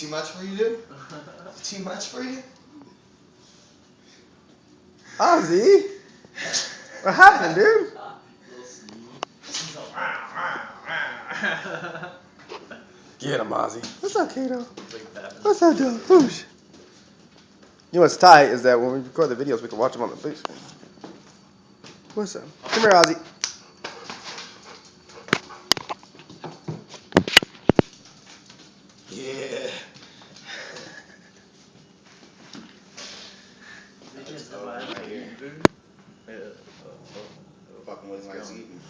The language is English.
too much for you, dude? Too much for you? Ozzy? What happened, dude? Get him, Ozzy. What's up, Kato? What's up, dude? Whoosh. You know what's tight is that when we record the videos, we can watch them on the big screen. What's up? Come here, Ozzy. Yeah. That's over right here. Fucking with my eating.